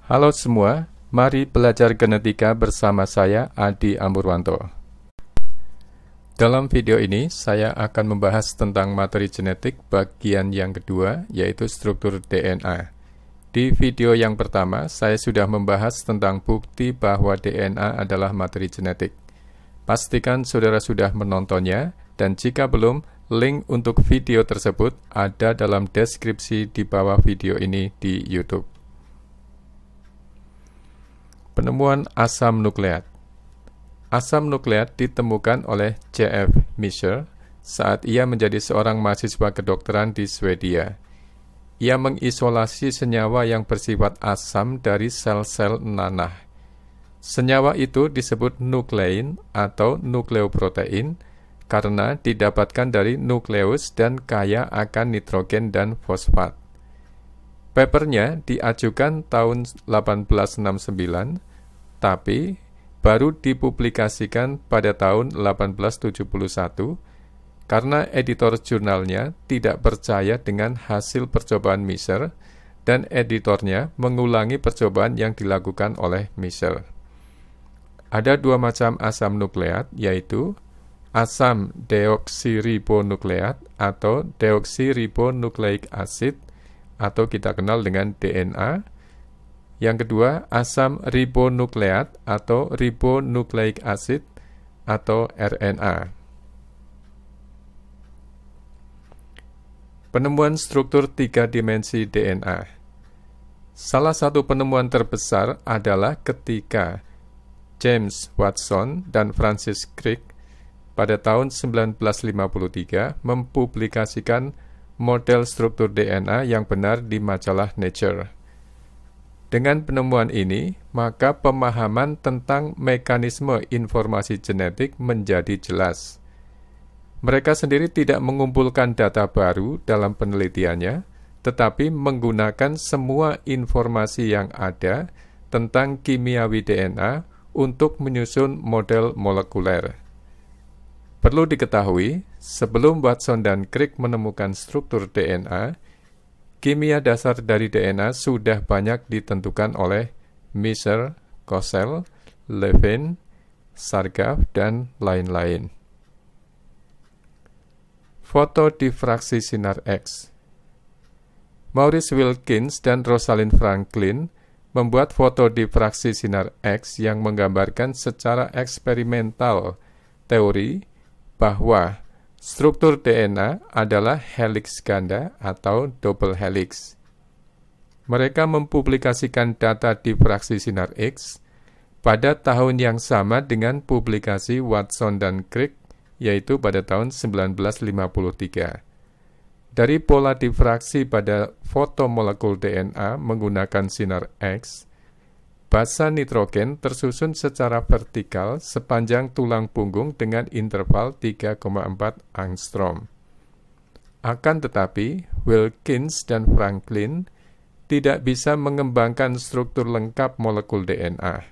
Halo semua, mari belajar genetika bersama saya Adi Amurwanto. Dalam video ini, saya akan membahas tentang materi genetik bagian yang kedua, yaitu struktur DNA. Di video yang pertama, saya sudah membahas tentang bukti bahwa DNA adalah materi genetik. Pastikan saudara sudah menontonnya, dan jika belum, link untuk video tersebut ada dalam deskripsi di bawah video ini di YouTube. Penemuan asam nukleat. Asam nukleat ditemukan oleh J.F. Mischer saat ia menjadi seorang mahasiswa kedokteran di Swedia. Ia mengisolasi senyawa yang bersifat asam dari sel-sel nanah. Senyawa itu disebut nuklein atau nukleoprotein karena didapatkan dari nukleus dan kaya akan nitrogen dan fosfat. Papernya diajukan tahun 1869, tapi baru dipublikasikan pada tahun 1871 karena editor jurnalnya tidak percaya dengan hasil percobaan Mischer dan editornya mengulangi percobaan yang dilakukan oleh Mischer. Ada dua macam asam nukleat, yaitu asam deoksiribonukleat atau deoksiribonukleik acid atau kita kenal dengan DNA. Yang kedua, asam ribonukleat atau ribonukleik acid atau RNA. Penemuan struktur 3 dimensi DNA. Salah satu penemuan terbesar adalah ketika James Watson dan Francis Crick pada tahun 1953 mempublikasikan model struktur DNA yang benar di majalah Nature. Dengan penemuan ini, maka pemahaman tentang mekanisme informasi genetik menjadi jelas. Mereka sendiri tidak mengumpulkan data baru dalam penelitiannya, tetapi menggunakan semua informasi yang ada tentang kimiawi DNA untuk menyusun model molekuler. Perlu diketahui, sebelum Watson dan Crick menemukan struktur DNA, kimia dasar dari DNA sudah banyak ditentukan oleh Mischer, Kossel, Levin, Sargaf, dan lain-lain. Foto difraksi sinar X. Maurice Wilkins dan Rosalind Franklin membuat foto difraksi sinar X yang menggambarkan secara eksperimental teori bahwa struktur DNA adalah heliks ganda atau double helix. Mereka mempublikasikan data difraksi sinar X pada tahun yang sama dengan publikasi Watson dan Crick, yaitu pada tahun 1953. Dari pola difraksi pada foto molekul DNA menggunakan sinar X, basa nitrogen tersusun secara vertikal sepanjang tulang punggung dengan interval 3,4 angstrom. Akan tetapi, Wilkins dan Franklin tidak bisa mengembangkan struktur lengkap molekul DNA.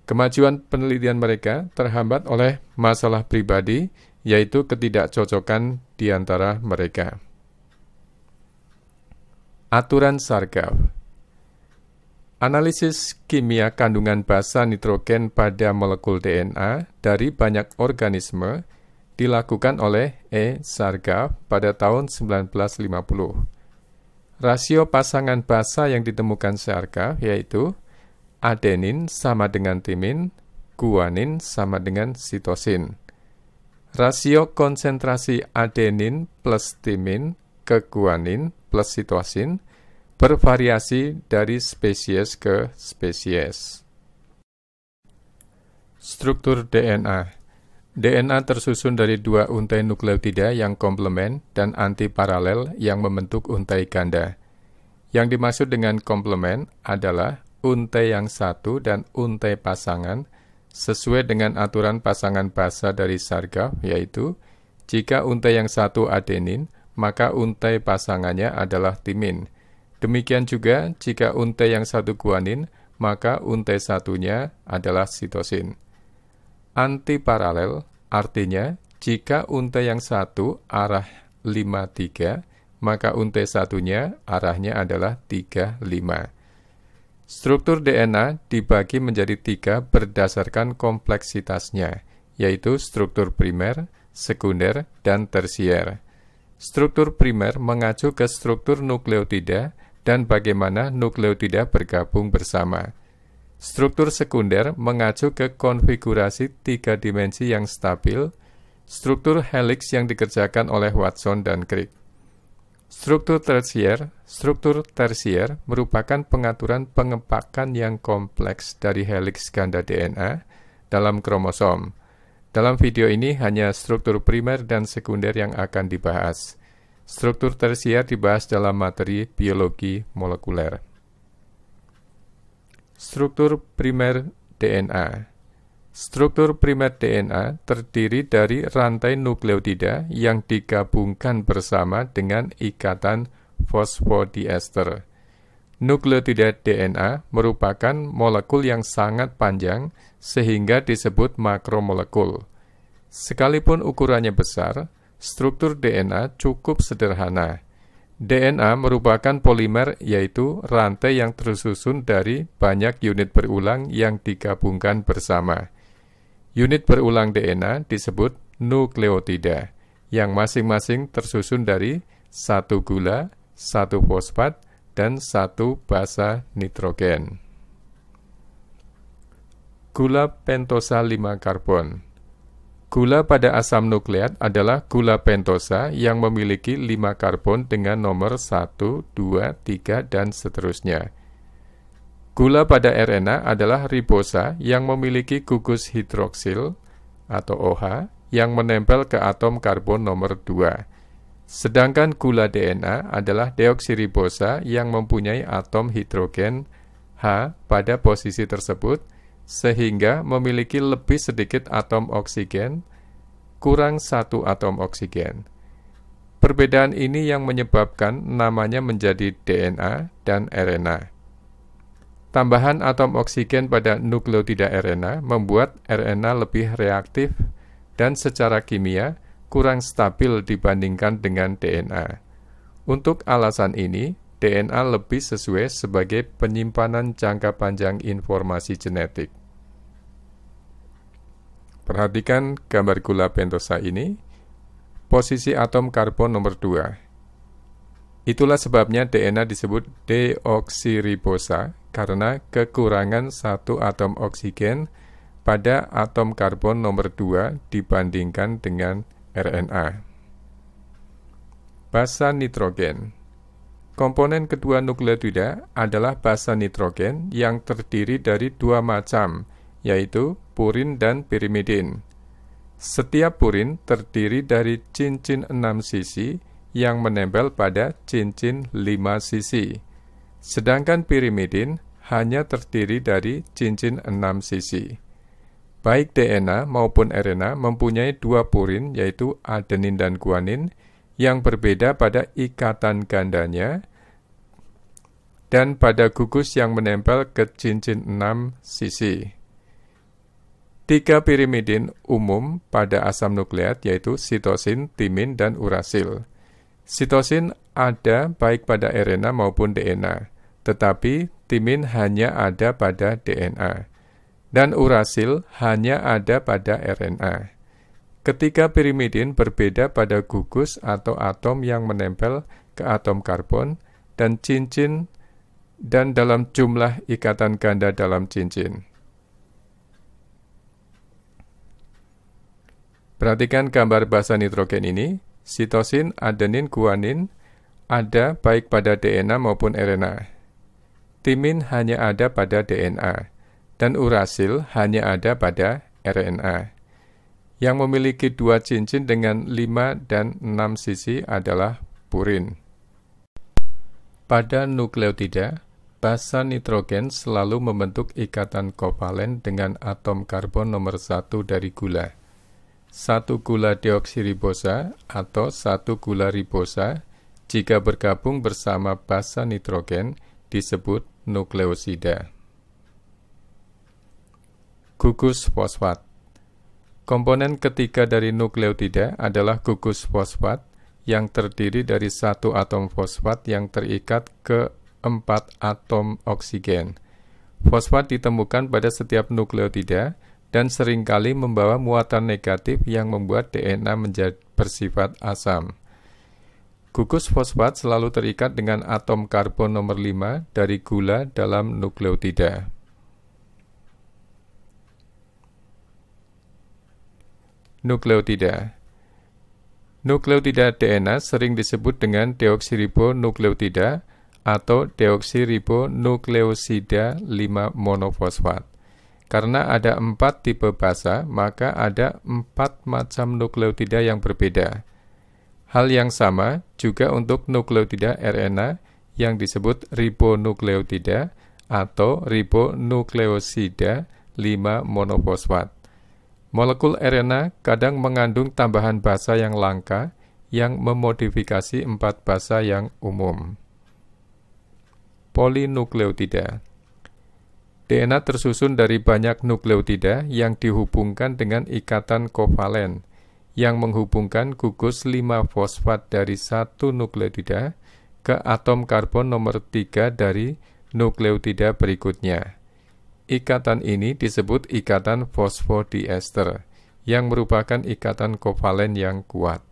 Kemajuan penelitian mereka terhambat oleh masalah pribadi, yaitu ketidakcocokan di antara mereka. Aturan Sargaf. Analisis kimia kandungan basa nitrogen pada molekul DNA dari banyak organisme dilakukan oleh E. Sargaf pada tahun 1950. Rasio pasangan basa yang ditemukan Sargaf yaitu adenin sama dengan timin, guanin sama dengan sitosin. Rasio konsentrasi adenin plus timin ke guanin plus sitosin bervariasi dari spesies ke spesies. Struktur DNA. DNA tersusun dari dua untai nukleotida yang komplemen dan antiparalel yang membentuk untai ganda. Yang dimaksud dengan komplemen adalah untai yang satu dan untai pasangan sesuai dengan aturan pasangan basa dari Sargaf, yaitu jika untai yang satu adenin, maka untai pasangannya adalah timin. Demikian juga jika untai yang satu guanin, maka untai satunya adalah sitosin. Antiparalel artinya jika untai yang satu arah 5,3, maka untai satunya arahnya adalah 3,5. Struktur DNA dibagi menjadi 3 berdasarkan kompleksitasnya, yaitu struktur primer, sekunder, dan tersier. Struktur primer mengacu ke struktur nukleotida dan bagaimana nukleotida bergabung bersama. Struktur sekunder mengacu ke konfigurasi 3 dimensi yang stabil, struktur helix yang dikerjakan oleh Watson dan Crick. Struktur tersier merupakan pengaturan pengepakan yang kompleks dari helix ganda DNA dalam kromosom. Dalam video ini hanya struktur primer dan sekunder yang akan dibahas. Struktur tersier dibahas dalam materi biologi molekuler. Struktur primer DNA. Struktur primer DNA terdiri dari rantai nukleotida yang digabungkan bersama dengan ikatan fosfodiester. Nukleotida DNA merupakan molekul yang sangat panjang sehingga disebut makromolekul. Sekalipun ukurannya besar, struktur DNA cukup sederhana. DNA merupakan polimer, yaitu rantai yang tersusun dari banyak unit berulang yang digabungkan bersama. Unit berulang DNA disebut nukleotida, yang masing-masing tersusun dari 1 gula, 1 fosfat, dan 1 basa nitrogen. Gula pentosa 5 karbon. Gula pada asam nukleat adalah gula pentosa yang memiliki 5 karbon dengan nomor 1, 2, 3, dan seterusnya. Gula pada RNA adalah ribosa yang memiliki gugus hidroksil atau OH yang menempel ke atom karbon nomor 2. Sedangkan gula DNA adalah deoksiribosa yang mempunyai atom hidrogen H pada posisi tersebut, sehingga memiliki lebih sedikit atom oksigen, kurang 1 atom oksigen. Perbedaan ini yang menyebabkan namanya menjadi DNA dan RNA. Tambahan atom oksigen pada nukleotida RNA membuat RNA lebih reaktif dan secara kimia kurang stabil dibandingkan dengan DNA. Untuk alasan ini, DNA lebih sesuai sebagai penyimpanan jangka panjang informasi genetik. Perhatikan gambar gula pentosa ini, posisi atom karbon nomor 2. Itulah sebabnya DNA disebut deoksiribosa, karena kekurangan 1 atom oksigen pada atom karbon nomor 2 dibandingkan dengan RNA. Basa nitrogen. Komponen kedua nukleotida adalah basa nitrogen yang terdiri dari 2 macam, yaitu purin dan pirimidin. Setiap purin terdiri dari cincin 6 sisi yang menempel pada cincin 5 sisi. Sedangkan pirimidin hanya terdiri dari cincin 6 sisi. Baik DNA maupun RNA mempunyai 2 purin, yaitu adenin dan guanin, yang berbeda pada ikatan gandanya dan pada gugus yang menempel ke cincin 6 sisi. 3 pirimidin umum pada asam nukleat, yaitu sitosin, timin, dan urasil. Sitosin ada baik pada RNA maupun DNA, tetapi timin hanya ada pada DNA, dan urasil hanya ada pada RNA. Ketiga pirimidin berbeda pada gugus atau atom yang menempel ke atom karbon dan cincin dan dalam jumlah ikatan ganda dalam cincin. Perhatikan gambar basa nitrogen ini. Sitosin, adenin, guanin ada baik pada DNA maupun RNA. Timin hanya ada pada DNA, dan urasil hanya ada pada RNA. Yang memiliki 2 cincin dengan 5 dan 6 sisi adalah purin. Pada nukleotida, basa nitrogen selalu membentuk ikatan kovalen dengan atom karbon nomor 1 dari gula. 1 gula deoksiribosa atau 1 gula ribosa jika bergabung bersama basa nitrogen disebut nukleosida. Gugus fosfat. Komponen ketiga dari nukleotida adalah gugus fosfat yang terdiri dari 1 atom fosfat yang terikat ke 4 atom oksigen. Fosfat ditemukan pada setiap nukleotida dan seringkali membawa muatan negatif yang membuat DNA menjadi bersifat asam. Gugus fosfat selalu terikat dengan atom karbon nomor 5 dari gula dalam nukleotida. Nukleotida. Nukleotida DNA sering disebut dengan deoksiribonukleotida atau deoksiribonukleosida 5 monofosfat. Karena ada 4 tipe basa, maka ada 4 macam nukleotida yang berbeda. Hal yang sama juga untuk nukleotida RNA yang disebut ribonukleotida atau ribonukleosida 5 monofosfat. Molekul RNA kadang mengandung tambahan basa yang langka yang memodifikasi 4 basa yang umum. Polinukleotida. DNA tersusun dari banyak nukleotida yang dihubungkan dengan ikatan kovalen yang menghubungkan gugus 5 fosfat dari satu nukleotida ke atom karbon nomor 3 dari nukleotida berikutnya. Ikatan ini disebut ikatan fosfodiester, yang merupakan ikatan kovalen yang kuat.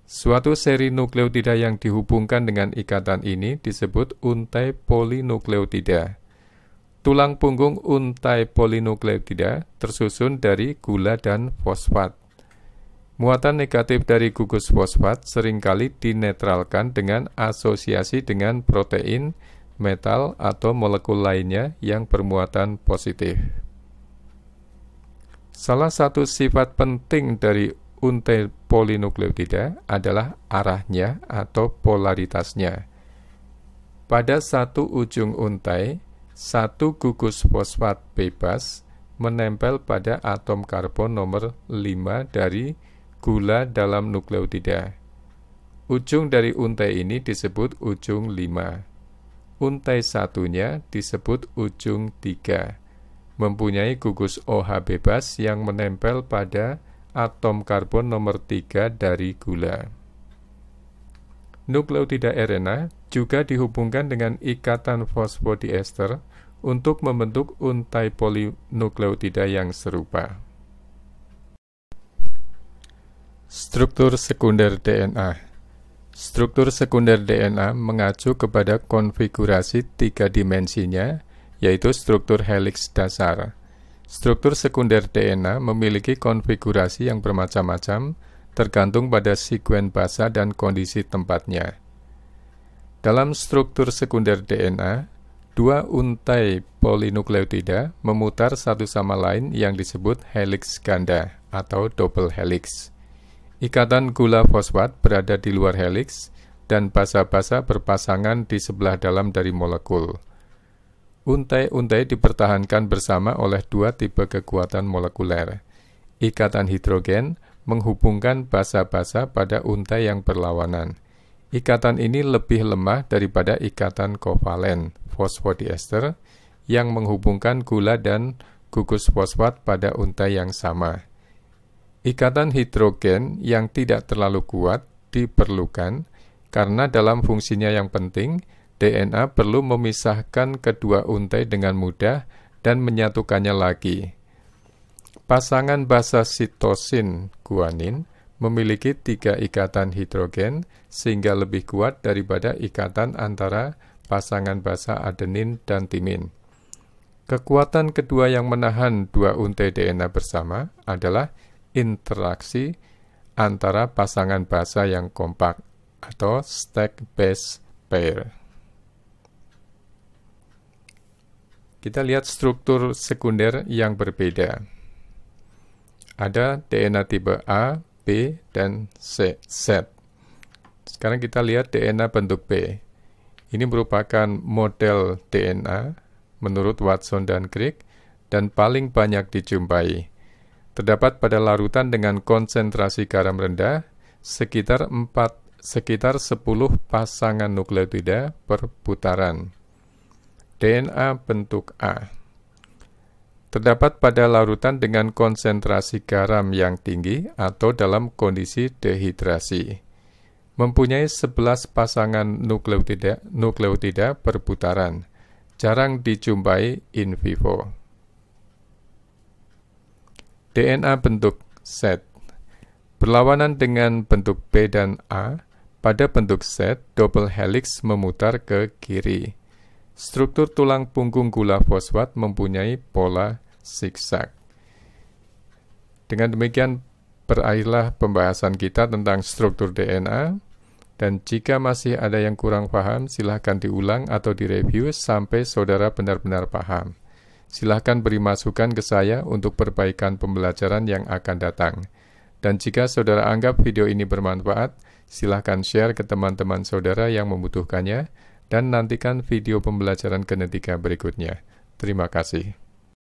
Suatu seri nukleotida yang dihubungkan dengan ikatan ini disebut untai polinukleotida. Tulang punggung untai polinukleotida tersusun dari gula dan fosfat. Muatan negatif dari gugus fosfat seringkali dinetralkan dengan asosiasi dengan protein, metal, atau molekul lainnya yang bermuatan positif. Salah satu sifat penting dari untai polinukleotida adalah arahnya atau polaritasnya. Pada satu ujung untai, satu gugus fosfat bebas menempel pada atom karbon nomor 5 dari gula dalam nukleotida. Ujung dari untai ini disebut ujung 5. Untai satunya disebut ujung 3. Mempunyai gugus OH bebas yang menempel pada atom karbon nomor 3 dari gula. Nukleotida RNA juga dihubungkan dengan ikatan fosfodiester untuk membentuk untai polinukleotida yang serupa. Struktur sekunder DNA. Struktur sekunder DNA mengacu kepada konfigurasi 3 dimensinya, yaitu struktur heliks dasar. Struktur sekunder DNA memiliki konfigurasi yang bermacam-macam, tergantung pada sekuen basa dan kondisi tempatnya. Dalam struktur sekunder DNA, 2 untai polinukleotida memutar satu sama lain yang disebut heliks ganda atau double helix. Ikatan gula fosfat berada di luar heliks dan basa-basa berpasangan di sebelah dalam dari molekul. Untai-untai dipertahankan bersama oleh 2 tipe kekuatan molekuler. Ikatan hidrogen menghubungkan basa-basa pada untai yang berlawanan. Ikatan ini lebih lemah daripada ikatan kovalen fosfodiester yang menghubungkan gula dan gugus fosfat pada untai yang sama. Ikatan hidrogen yang tidak terlalu kuat diperlukan karena dalam fungsinya yang penting, DNA perlu memisahkan kedua untai dengan mudah dan menyatukannya lagi. Pasangan basa sitosin guanin memiliki 3 ikatan hidrogen sehingga lebih kuat daripada ikatan antara pasangan basa adenin dan timin. Kekuatan kedua yang menahan 2 untai DNA bersama adalah interaksi antara pasangan basa yang kompak atau stack base pair. Kita lihat struktur sekunder yang berbeda. Ada DNA tipe A, B, dan Z. Sekarang kita lihat DNA bentuk B. Ini merupakan model DNA menurut Watson dan Crick dan paling banyak dijumpai. Terdapat pada larutan dengan konsentrasi garam rendah sekitar 10 pasangan nukleotida per putaran. DNA bentuk A. Terdapat pada larutan dengan konsentrasi garam yang tinggi atau dalam kondisi dehidrasi. Mempunyai 11 pasangan nukleotida per putaran. jarang dijumpai in vivo. DNA bentuk Z berlawanan dengan bentuk B dan A. Pada bentuk Z, double helix memutar ke kiri. Struktur tulang punggung gula fosfat mempunyai pola zigzag. Dengan demikian, berakhirlah pembahasan kita tentang struktur DNA. Dan jika masih ada yang kurang paham, silahkan diulang atau direview sampai saudara benar-benar paham. Silahkan beri masukan ke saya untuk perbaikan pembelajaran yang akan datang. Dan jika saudara anggap video ini bermanfaat, silahkan share ke teman-teman saudara yang membutuhkannya, dan nantikan video pembelajaran genetika berikutnya. Terima kasih.